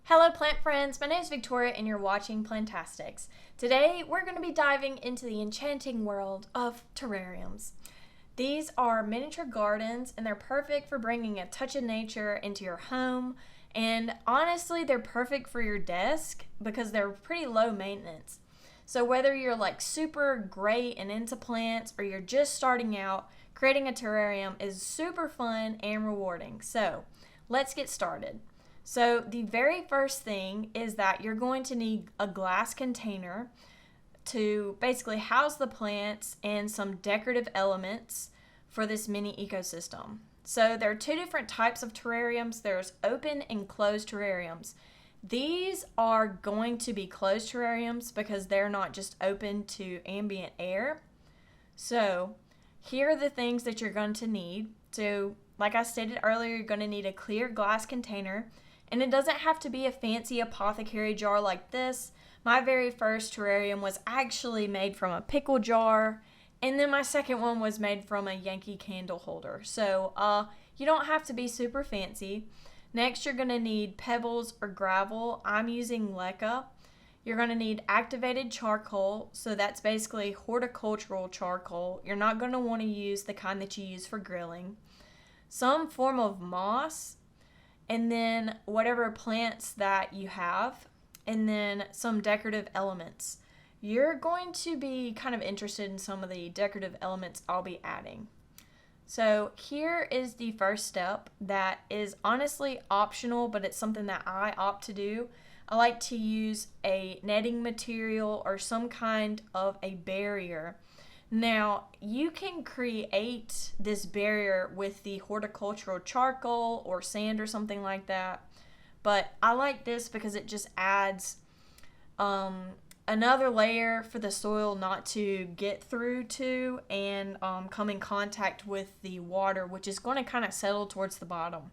Hello plant friends, my name is Victoria and you're watching Plantastics. Today we're going to be diving into the enchanting world of terrariums. These are miniature gardens and they're perfect for bringing a touch of nature into your home, and honestly they're perfect for your desk because they're pretty low maintenance. So whether you're like super great and into plants or you're just starting out, creating a terrarium is super fun and rewarding. So let's get started. So the very first thing is that you're going to need a glass container to basically house the plants and some decorative elements for this mini ecosystem. So there are two different types of terrariums. There's open and closed terrariums. These are going to be closed terrariums because they're not just open to ambient air. So here are the things that you're going to need. So like I stated earlier, you're going to need a clear glass container. And it doesn't have to be a fancy apothecary jar like this. My very first terrarium was actually made from a pickle jar. And then my second one was made from a Yankee candle holder. So you don't have to be super fancy. Next, you're going to need pebbles or gravel. I'm using LECA. You're going to need activated charcoal. So that's basically horticultural charcoal. You're not going to want to use the kind that you use for grilling. Some form of moss. And then whatever plants that you have, and then some decorative elements. You're going to be kind of interested in some of the decorative elements I'll be adding. So here is the first step that is honestly optional, but it's something that I opt to do. I like to use a netting material or some kind of a barrier. Now, you can create this barrier with the horticultural charcoal or sand or something like that, but I like this because it just adds another layer for the soil not to get through to and come in contact with the water, which is going to kind of settle towards the bottom.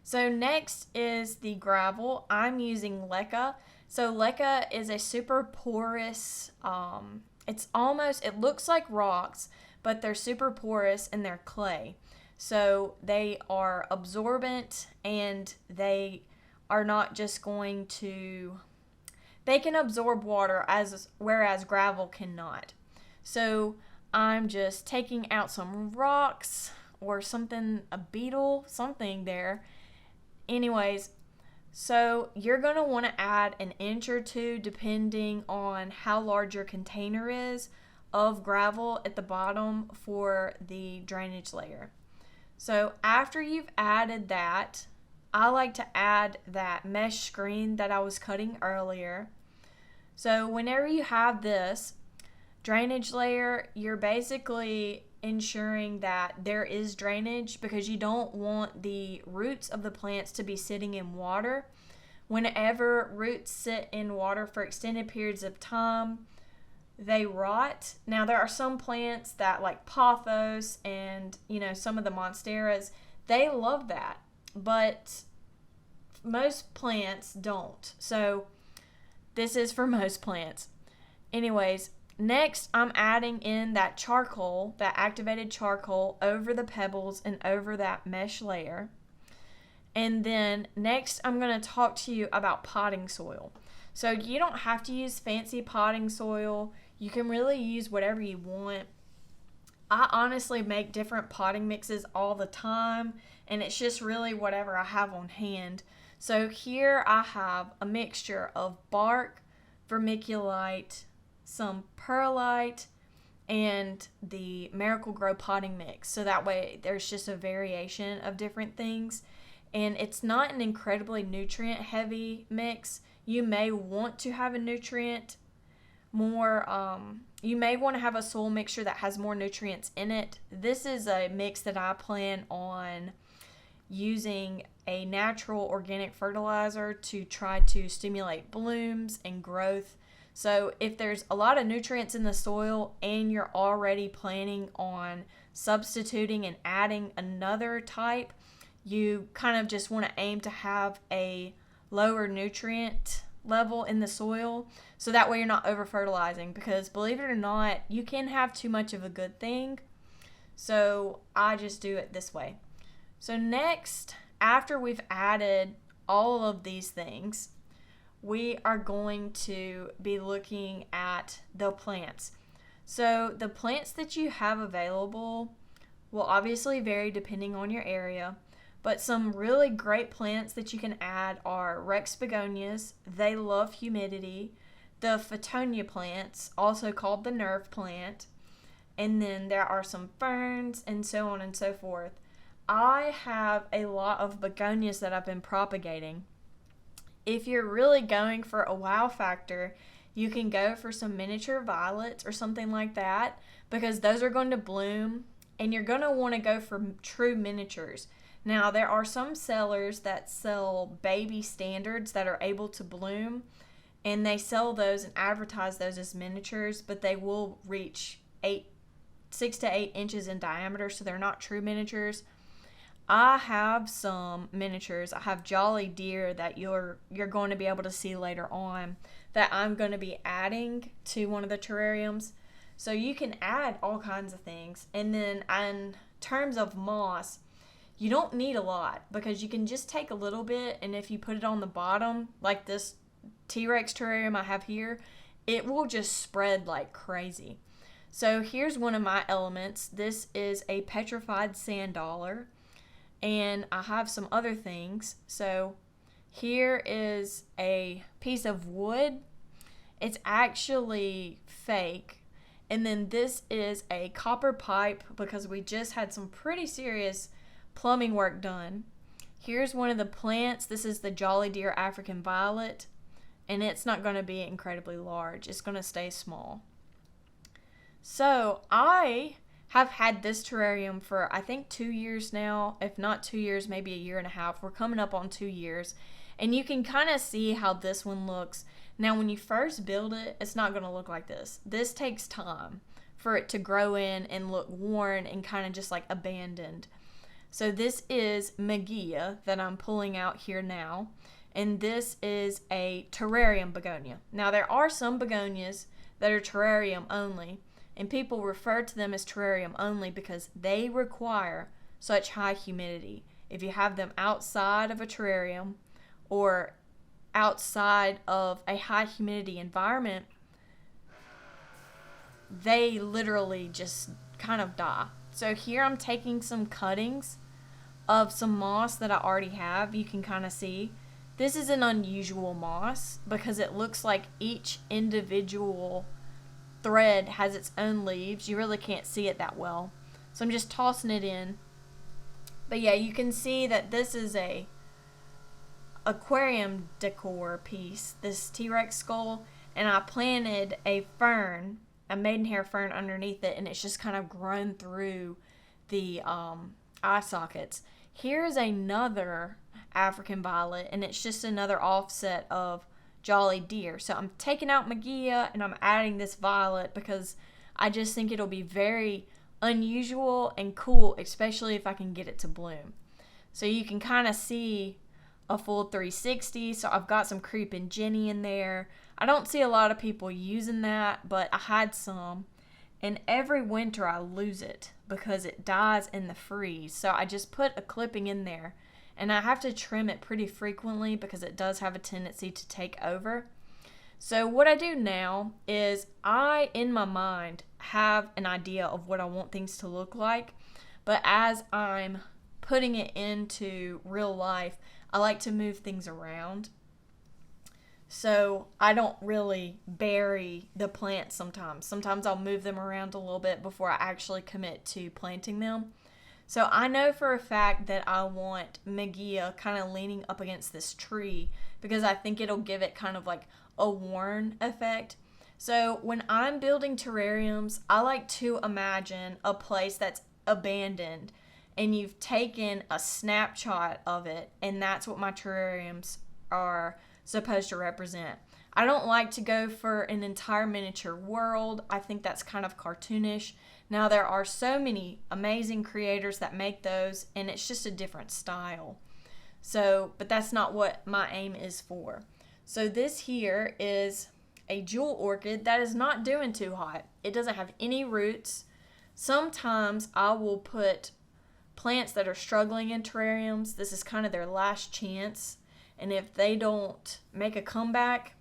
So next is the gravel. I'm using LECA. So LECA is a super porous it looks like rocks, but they're super porous and they're clay. So they are absorbent and they are not just going to, they can absorb water whereas gravel cannot. So I'm just taking out some rocks or something, a beetle, something there. Anyways, so you're going to want to add an inch or two depending on how large your container is of gravel at the bottom for the drainage layer. So after you've added that, I like to add that mesh screen that I was cutting earlier. So whenever you have this drainage layer, you're basically ensuring that there is drainage because you don't want the roots of the plants to be sitting in water. Whenever roots sit in water for extended periods of time, they rot. Now there are some plants that like pothos and some of the monsteras, they love that, but most plants don't. So this is for most plants. Anyways, next, I'm adding in that charcoal, that activated charcoal over the pebbles and over that mesh layer. And then next, I'm going to talk to you about potting soil. So you don't have to use fancy potting soil. You can really use whatever you want. I honestly make different potting mixes all the time, and it's just really whatever I have on hand. So here I have a mixture of bark, vermiculite, some perlite, and the Miracle-Gro potting mix. So that way there's just a variation of different things. And it's not an incredibly nutrient heavy mix. You may want to have a you may want to have a soil mixture that has more nutrients in it. This is a mix that I plan on using a natural organic fertilizer to try to stimulate blooms and growth. So if there's a lot of nutrients in the soil and you're already planning on substituting and adding another type, you kind of just want to aim to have a lower nutrient level in the soil so that way you're not over fertilizing, because believe it or not, you can have too much of a good thing. So I just do it this way. So next, after we've added all of these things, we are going to be looking at the plants. So the plants that you have available will obviously vary depending on your area, but some really great plants that you can add are Rex begonias. They love humidity. The Photonia plants, also called the nerve plant. And then there are some ferns and so on and so forth. I have a lot of begonias that I've been propagating. If you're really going for a wow factor, you can go for some miniature violets or something like that, because those are going to bloom, and you're going to want to go for true miniatures. Now, there are some sellers that sell baby standards that are able to bloom, and they sell those and advertise those as miniatures, but they will reach 6 to 8 inches in diameter, so they're not true miniatures. I have some miniatures. I have Jolly Deer that you're going to be able to see later on that I'm going to be adding to one of the terrariums. So you can add all kinds of things. And then in terms of moss, you don't need a lot, because you can just take a little bit, and if you put it on the bottom, like this T-Rex terrarium I have here, it will just spread like crazy. So here's one of my elements. This is a petrified sand dollar, and I have some other things. So here is a piece of wood. It's actually fake. And then this is a copper pipe, because we just had some pretty serious plumbing work done. Here's one of the plants. This is the Jolly Deer African Violet, and it's not going to be incredibly large. It's going to stay small. So I have had this terrarium for I think 2 years now. If not 2 years, maybe a year and a half. We're coming up on 2 years. And you can kind of see how this one looks. Now, when you first build it, it's not going to look like this. This takes time for it to grow in and look worn and kind of just like abandoned. So this is Magiya that I'm pulling out here now. And this is a terrarium begonia. Now, there are some begonias that are terrarium only, and people refer to them as terrarium only because they require such high humidity. If you have them outside of a terrarium or outside of a high humidity environment, they literally just kind of die. So here I'm taking some cuttings of some moss that I already have. You can kind of see. This is an unusual moss because it looks like each individual thread has its own leaves. You really can't see it that well. So I'm just tossing it in. But yeah, you can see that this is a aquarium decor piece, this T-Rex skull, and I planted a fern, a maidenhair fern underneath it, and it's just kind of grown through the eye sockets. Here's another African violet, and it's just another offset of Jolly Deer. So I'm taking out Magiya and I'm adding this violet because I just think it'll be very unusual and cool, especially if I can get it to bloom. So you can kind of see a full 360. So I've got some creeping Jenny in there. I don't see a lot of people using that, but I had some. And every winter I lose it because it dies in the freeze. So I just put a clipping in there. And I have to trim it pretty frequently because it does have a tendency to take over. So what I do now is I, in my mind, have an idea of what I want things to look like. But as I'm putting it into real life, I like to move things around. So I don't really bury the plants sometimes. Sometimes I'll move them around a little bit before I actually commit to planting them. So I know for a fact that I want Magiya kind of leaning up against this tree because I think it'll give it kind of like a worn effect. So when I'm building terrariums, I like to imagine a place that's abandoned and you've taken a snapshot of it, and that's what my terrariums are supposed to represent. I don't like to go for an entire miniature world. I think that's kind of cartoonish. Now, there are so many amazing creators that make those, and it's just a different style. So, but that's not what my aim is for. So this here is a jewel orchid that is not doing too hot. It doesn't have any roots. Sometimes I will put plants that are struggling in terrariums. This is kind of their last chance. And if they don't make a comeback,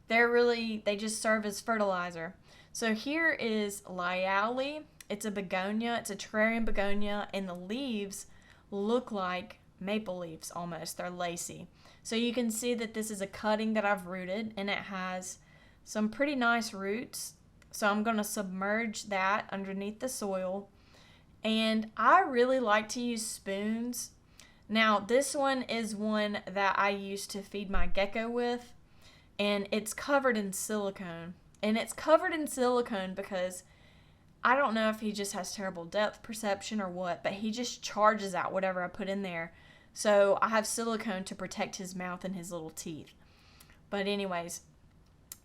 they just serve as fertilizer. So here is Lyallii. It's a begonia. It's a terrarium begonia, and the leaves look like maple leaves almost. They're lacy. So you can see that this is a cutting that I've rooted, and it has some pretty nice roots. So I'm going to submerge that underneath the soil. And I really like to use spoons. Now, this one is one that I used to feed my gecko with, and it's covered in silicone. And it's covered in silicone because I don't know if he just has terrible depth perception or what, but he just charges out whatever I put in there. So I have silicone to protect his mouth and his little teeth. But anyways,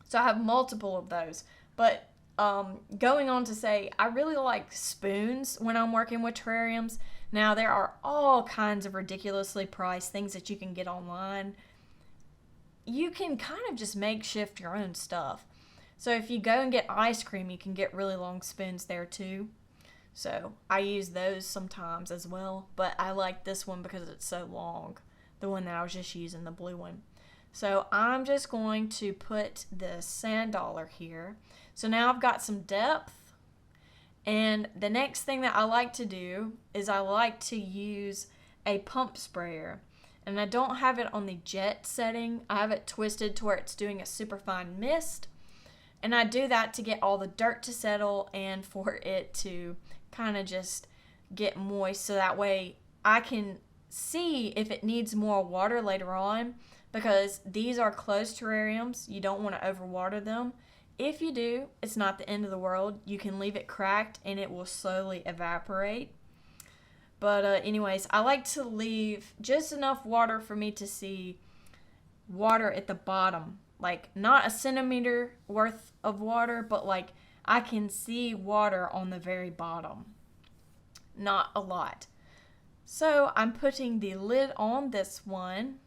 so I have multiple of those. But going on to say, I really like spoons when I'm working with terrariums. Now, there are all kinds of ridiculously priced things that you can get online. You can kind of just makeshift your own stuff. So if you go and get ice cream, you can get really long spoons there too. So I use those sometimes as well, but I like this one because it's so long, the one that I was just using, the blue one. So I'm just going to put the sand dollar here. So now I've got some depth, and the next thing that I like to do is I like to use a pump sprayer. And I don't have it on the jet setting. I have it twisted to where it's doing a super fine mist. And I do that to get all the dirt to settle and for it to kind of just get moist, so that way I can see if it needs more water later on, because these are closed terrariums. You don't want to overwater them. If you do, it's not the end of the world. You can leave it cracked and it will slowly evaporate. But anyways, I like to leave just enough water for me to see water at the bottom. Like, not a centimeter worth of water, but like I can see water on the very bottom. Not a lot. So I'm putting the lid on this one,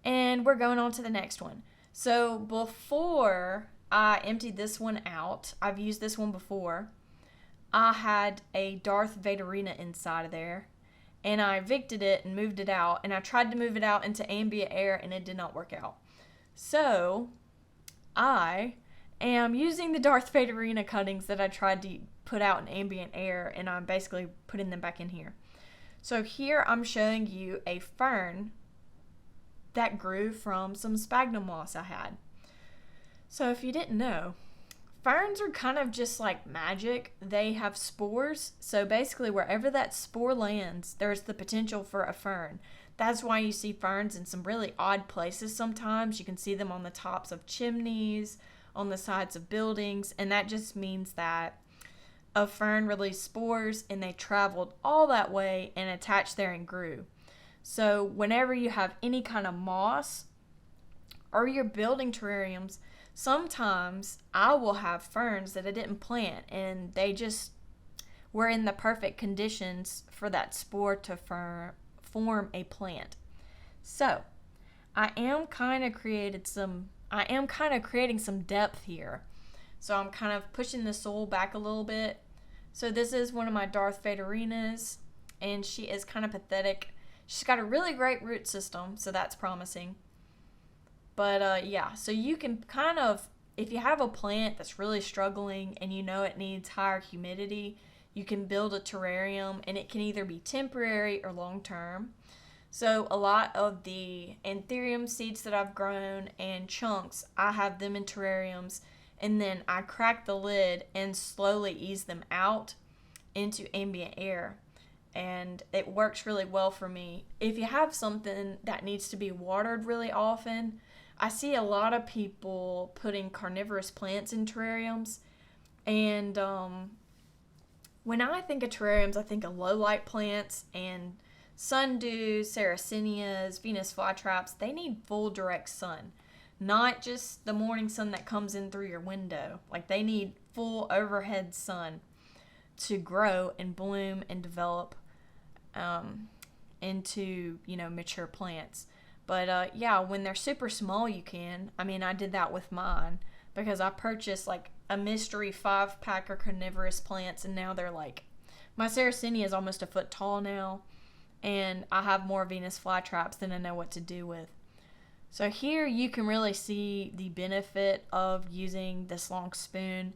and we're going on to the next one. So before I emptied this one out, I've used this one before, I had a Darth Vaderina inside of there, and I evicted it and moved it out, and I tried to move it out into ambient air, and it did not work out. So I am using the Darth Vaderina cuttings that I tried to put out in ambient air, and I'm basically putting them back in here. So here I'm showing you a fern that grew from some sphagnum moss I had. So if you didn't know, ferns are kind of just like magic. They have spores. So basically wherever that spore lands, there's the potential for a fern. That's why you see ferns in some really odd places sometimes. You can see them on the tops of chimneys, on the sides of buildings, and that just means that a fern released spores and they traveled all that way and attached there and grew. So whenever you have any kind of moss or you're building terrariums, sometimes I will have ferns that I didn't plant, and they just were in the perfect conditions for that spore to form a plant. So I am kind of creating some depth here. So I'm kind of pushing the soil back a little bit. So this is one of my Darth Vaderinas, and she is kind of pathetic. She's got a really great root system, so that's promising. But yeah, so you can kind of, if you have a plant that's really struggling and you know it needs higher humidity, you can build a terrarium, and it can either be temporary or long-term. So a lot of the anthurium seeds that I've grown and chunks, I have them in terrariums, and then I crack the lid and slowly ease them out into ambient air. And it works really well for me. If you have something that needs to be watered really often, I see a lot of people putting carnivorous plants in terrariums. And when I think of terrariums, I think of low light plants and sundews, sarracenias, Venus flytraps. They need full direct sun, not just the morning sun that comes in through your window. Like, they need full overhead sun to grow and bloom and develop into, mature plants. But yeah, when they're super small, you can. I mean, I did that with mine because I purchased like a mystery 5-pack of carnivorous plants, and now they're like, my sarracenia is almost a foot tall now, and I have more Venus flytraps than I know what to do with. So here you can really see the benefit of using this long spoon.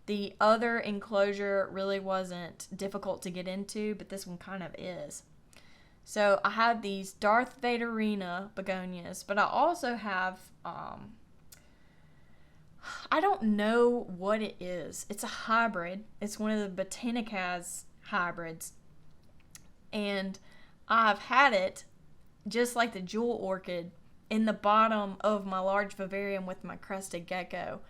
The other enclosure really wasn't difficult to get into, but this one kind of is. So I have these Darth Vaderina begonias, but I also have, I don't know what it is. It's a hybrid. It's one of the Botanicaz hybrids. And I've had it, just like the jewel orchid, in the bottom of my large vivarium with my crested gecko.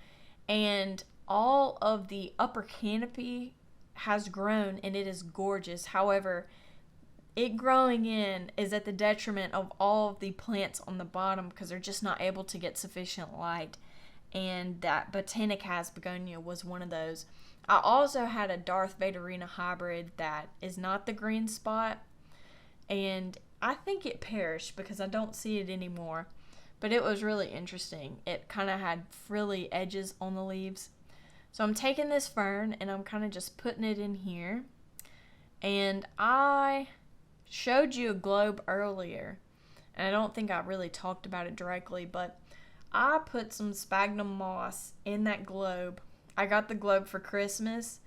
And all of the upper canopy has grown and it is gorgeous. However, it growing in is at the detriment of all of the plants on the bottom because they're just not able to get sufficient light. And that Botanicaz begonia was one of those. I also had a Darth Vaderina hybrid that is not the green spot, and I think it perished because I don't see it anymore. But it was really interesting. It kind of had frilly edges on the leaves. So I'm taking this fern and I'm kind of just putting it in here. And I showed you a globe earlier, and I don't think I really talked about it directly, but I put some sphagnum moss in that globe. I got the globe for Christmas,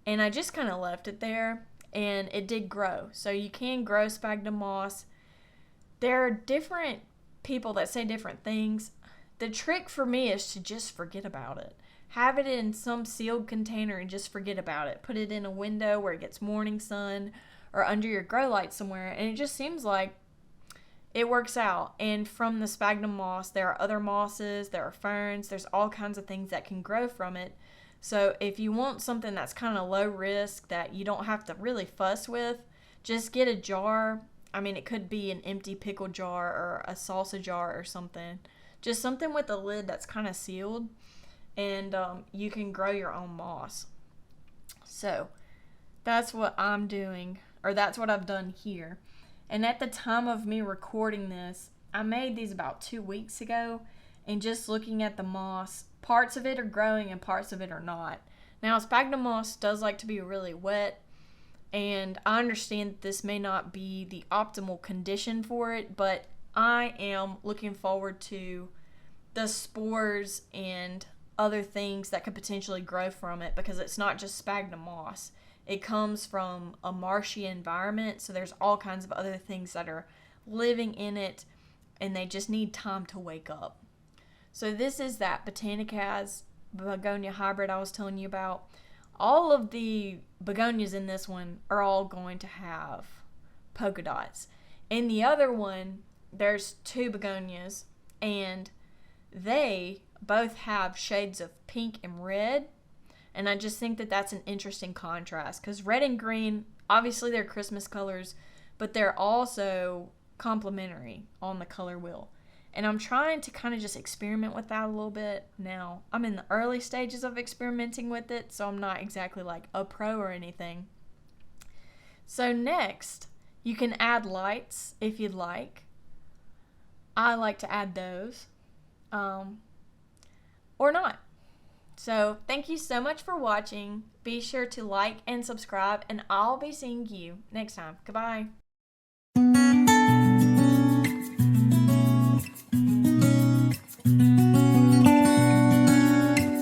and I just kind of left it there, and it did grow. So you can grow sphagnum moss. There are different people that say different things. The trick for me is to just forget about it. Have it in some sealed container and just forget about it. Put it in a window where it gets morning sun or under your grow light somewhere, and it just seems like it works out. And from the sphagnum moss, there are other mosses, there are ferns, there's all kinds of things that can grow from it. So if you want something that's kind of low risk that you don't have to really fuss with, just get a jar. I mean, it could be an empty pickle jar or a salsa jar or something. Just something with a lid that's kind of sealed, and you can grow your own moss. So that's what I'm doing, or that's what I've done here. And at the time of me recording this, I made these about 2 weeks ago, and just looking at the moss, parts of it are growing and parts of it are not. Now, sphagnum moss does like to be really wet, and I understand that this may not be the optimal condition for it, but I am looking forward to the spores and other things that could potentially grow from it, because it's not just sphagnum moss. It comes from a marshy environment, so there's all kinds of other things that are living in it, and they just need time to wake up. So this is that Botanicaz begonia hybrid I was telling you about. All of the begonias in this one are all going to have polka dots. In the other one, there's 2 begonias, and they both have shades of pink and red. And I just think that that's an interesting contrast, because red and green, obviously they're Christmas colors, but they're also complementary on the color wheel. And I'm trying to kind of just experiment with that a little bit. Now, I'm in the early stages of experimenting with it, so I'm not exactly like a pro or anything. So next, you can add lights if you'd like. I like to add those, or not. So thank you so much for watching. Be sure to like and subscribe, and I'll be seeing you next time. Goodbye.